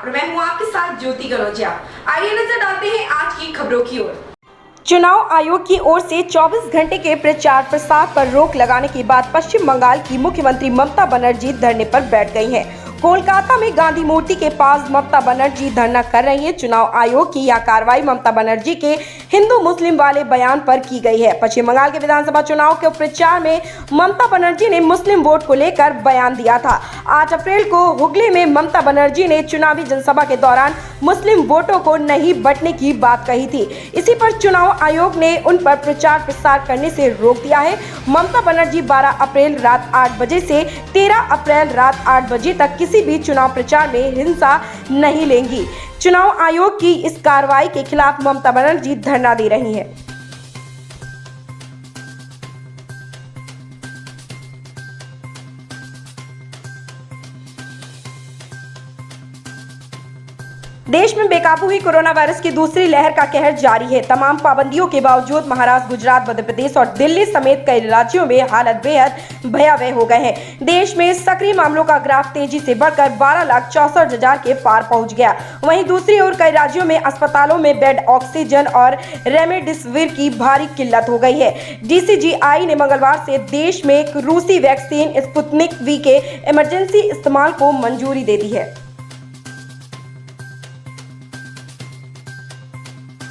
और मैं हूं आपके साथ ज्योति कनौजिया। आइए नजर डालते हैं आज की खबरों की ओर। चुनाव आयोग की ओर से 24 घंटे के प्रचार प्रसार पर रोक लगाने के बाद पश्चिम बंगाल की मुख्यमंत्री ममता बनर्जी धरने पर बैठ गई हैं। कोलकाता में गांधी मूर्ति के पास ममता बनर्जी धरना कर रही है। चुनाव आयोग की यह कार्रवाई ममता बनर्जी के हिंदू मुस्लिम वाले बयान पर की गई है। पश्चिम बंगाल के विधानसभा चुनाव के प्रचार में ममता बनर्जी ने मुस्लिम वोट को लेकर बयान दिया था। 8 अप्रैल को हुगली में ममता बनर्जी ने चुनावी जनसभा के दौरान मुस्लिम वोटों को नहीं बंटने की बात कही थी। इसी पर चुनाव आयोग ने उन पर प्रचार प्रसार करने से रोक दिया है। ममता बनर्जी 12 अप्रैल रात 8 बजे से 13 अप्रैल रात 8 बजे तक किसी भी चुनाव प्रचार में हिंसा नहीं लेंगी। चुनाव आयोग की इस कार्रवाई के खिलाफ ममता बनर्जी धरना दे रही हैं। देश में बेकाबू हुई कोरोना वायरस की दूसरी लहर का कहर जारी है। तमाम पाबंदियों के बावजूद महाराष्ट्र, गुजरात, मध्य प्रदेश और दिल्ली समेत कई राज्यों में हालत बेहद भयावह हो गए हैं। देश में सक्रिय मामलों का ग्राफ तेजी से बढ़कर 12,64,000 के पार पहुंच गया। वहीं दूसरी ओर कई राज्यों में अस्पतालों में बेड, ऑक्सीजन और रेमडेसिविर की भारी किल्लत हो गई है। DCGI ने मंगलवार से देश में एक रूसी वैक्सीन स्पुतनिक V के इमरजेंसी इस्तेमाल को मंजूरी दे दी है।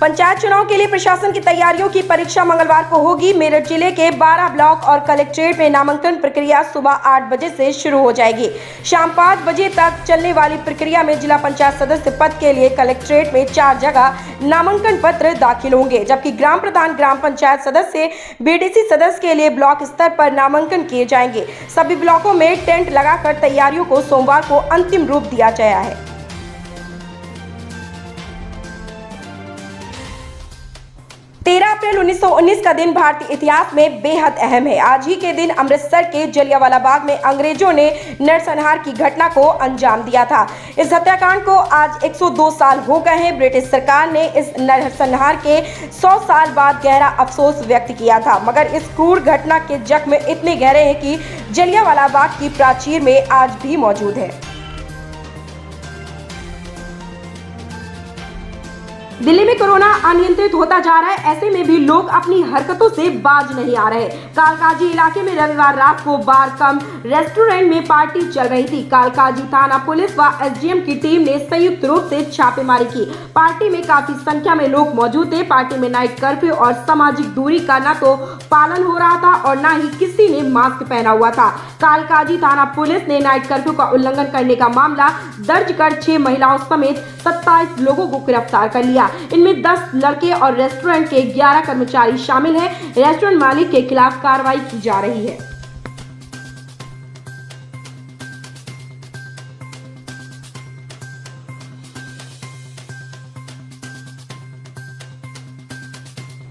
पंचायत चुनाव के लिए प्रशासन की तैयारियों की परीक्षा मंगलवार को होगी। मेरठ जिले के 12 ब्लॉक और कलेक्ट्रेट में नामांकन प्रक्रिया सुबह 8 बजे से शुरू हो जाएगी। शाम 5 बजे तक चलने वाली प्रक्रिया में जिला पंचायत सदस्य पद के लिए कलेक्ट्रेट में 4 जगह नामांकन पत्र दाखिल होंगे, जबकि ग्राम प्रधान, ग्राम पंचायत सदस्य, BDC सदस्य के लिए ब्लॉक स्तर पर नामांकन किए जाएंगे। सभी ब्लॉकों में टेंट लगाकर तैयारियों को सोमवार को अंतिम रूप दिया गया है। 13 अप्रैल 1919 का दिन भारतीय इतिहास में बेहद अहम है। आज ही के दिन अमृतसर के जलियांवाला बाग में अंग्रेजों ने नरसंहार की घटना को अंजाम दिया था। इस हत्याकांड को आज 102 साल हो गए हैं। ब्रिटिश सरकार ने इस नरसंहार के 100 साल बाद गहरा अफसोस व्यक्त किया था, मगर इस क्रूर घटना के जख्म इतने गहरे हैं कि जलियांवाला बाग की प्राचीर में आज भी मौजूद है। दिल्ली में कोरोना अनियंत्रित होता जा रहा है, ऐसे में भी लोग अपनी हरकतों से बाज नहीं आ रहे। कालकाजी इलाके में रविवार रात को बार कम रेस्टोरेंट में पार्टी चल रही थी। कालकाजी थाना पुलिस व SDM की टीम ने संयुक्त रूप से छापेमारी की। पार्टी में काफी संख्या में लोग मौजूद थे। पार्टी में नाइट कर्फ्यू और सामाजिक दूरी का न तो पालन हो रहा था और न ही किसी ने मास्क पहना हुआ था। कालकाजी थाना पुलिस ने नाइट कर्फ्यू का उल्लंघन करने का मामला दर्ज कर 6 महिलाओं समेत 27 लोगों को गिरफ्तार कर लिया। इनमें 10 लड़के और रेस्टोरेंट के 11 कर्मचारी शामिल हैं। रेस्टोरेंट मालिक के खिलाफ कार्रवाई की जा रही है।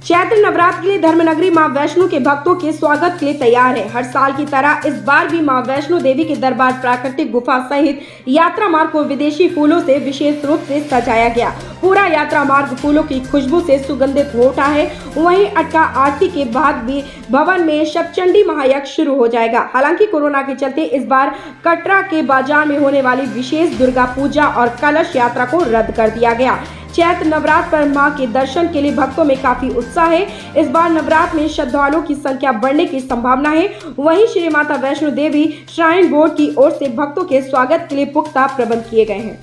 चैत्र नवरात्र के लिए धर्मनगरी मां वैष्णो के भक्तों के स्वागत के लिए तैयार है। हर साल की तरह इस बार भी मां वैष्णो देवी के दरबार प्राकृतिक गुफा सहित यात्रा मार्ग को विदेशी फूलों से विशेष रूप से सजाया गया। पूरा यात्रा मार्ग फूलों की खुशबू से सुगंधित हो उठा है। वहीं अटका आरती के बाद भी भवन में शतचंडी महायज्ञ शुरू हो जाएगा। हालांकि कोरोना के चलते इस बार कटरा के बाजार में होने वाली विशेष दुर्गा पूजा और कलश यात्रा को रद्द कर दिया गया। चैत्र नवरात्र पर मां के दर्शन के लिए भक्तों में काफी उत्साह है। इस बार नवरात्र में श्रद्धालुओं की संख्या बढ़ने की संभावना है। वहीं श्री माता वैष्णो देवी श्राइन बोर्ड की ओर से भक्तों के स्वागत के लिए पुख्ता प्रबंध किए गए हैं।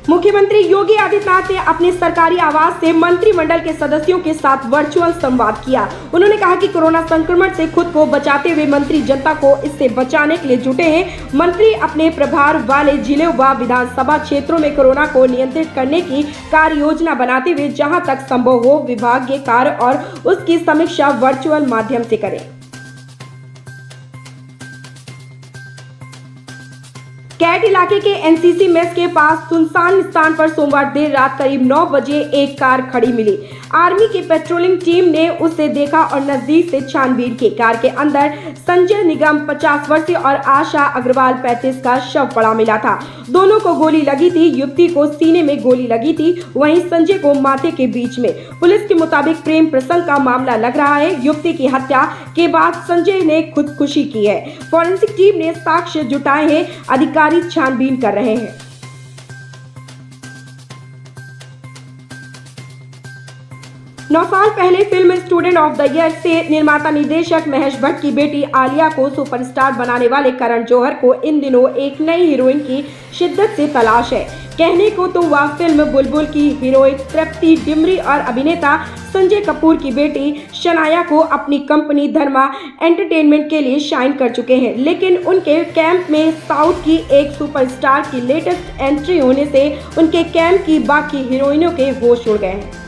मुख्यमंत्री योगी आदित्यनाथ ने अपने सरकारी आवास से मंत्रिमंडल के सदस्यों के साथ वर्चुअल संवाद किया। उन्होंने कहा कि कोरोना संक्रमण से खुद को बचाते हुए मंत्री जनता को इससे बचाने के लिए जुटे हैं। मंत्री अपने प्रभार वाले जिलों व विधानसभा क्षेत्रों में कोरोना को नियंत्रित करने की कार्य योजना बनाते हुए जहां तक संभव हो विभागीय कार्य और उसकी समीक्षा वर्चुअल माध्यम से करें। कैट इलाके के NCC मेस के पास सुनसान स्थान पर सोमवार देर रात करीब 9 बजे एक कार खड़ी मिली। आर्मी की पेट्रोलिंग टीम ने उसे देखा और नजदीक से छानबीन की। कार के अंदर संजय निगम 50 वर्षीय और आशा अग्रवाल 35 का शव पड़ा मिला था। दोनों को गोली लगी थी। युवती को सीने में गोली लगी थी, वहीं संजय को माथे के बीच में। पुलिस के मुताबिक प्रेम प्रसंग का मामला लग रहा है। युवती की हत्या के बाद संजय ने खुदकुशी की है। फॉरेंसिक टीम ने साक्ष्य जुटाए हैं, अधिकारी छानबीन कर रहे हैं। 9 साल पहले film student of the year से निर्माता निर्देशक महेश भट्ट की बेटी आलिया को सुपरस्टार बनाने वाले करण जौहर को इन दिनों एक नई हीरोइन की शिद्दत से तलाश है। कहने को तो वह फिल्म बुलबुल की हीरोइन तृप्ति डिमरी और अभिनेता संजय कपूर की बेटी शनाया को अपनी कंपनी धर्मा एंटरटेनमेंट के लिए शाइन कर चुके हैं, लेकिन उनके कैंप में साउथ की एक सुपरस्टार की लेटेस्ट एंट्री होने से उनके कैंप की बाकी हीरोइनों के होश उड़ गए हैं।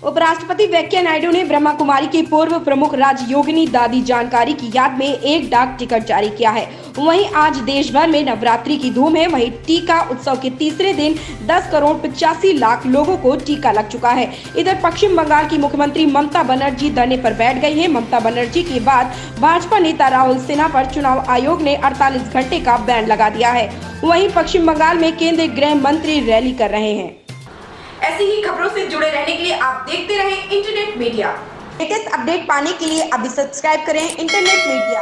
उपराष्ट्रपति वेंकैया नायडू ने ब्रह्मा कुमारी की पूर्व प्रमुख राजयोगिनी दादी जानकारी की याद में एक डाक टिकट जारी किया है। वहीं आज देश भर में नवरात्रि की धूम है। वहीं टीका उत्सव के तीसरे दिन 10 करोड़ 85 लाख लोगों को टीका लग चुका है। इधर पश्चिम बंगाल की मुख्यमंत्री ममता बनर्जी धरने पर बैठ गई है। ममता बनर्जी के बाद भाजपा नेता राहुल सिन्हा पर चुनाव आयोग ने 48 घंटे का बैन लगा दिया है। वहीं पश्चिम बंगाल में केंद्रीय गृह मंत्री रैली कर रहे हैं। ऐसी ही खबरों से जुड़े रहने के लिए आप देखते रहें इंटरनेट मीडिया। लेटेस्ट अपडेट पाने के लिए अभी सब्सक्राइब करें इंटरनेट मीडिया।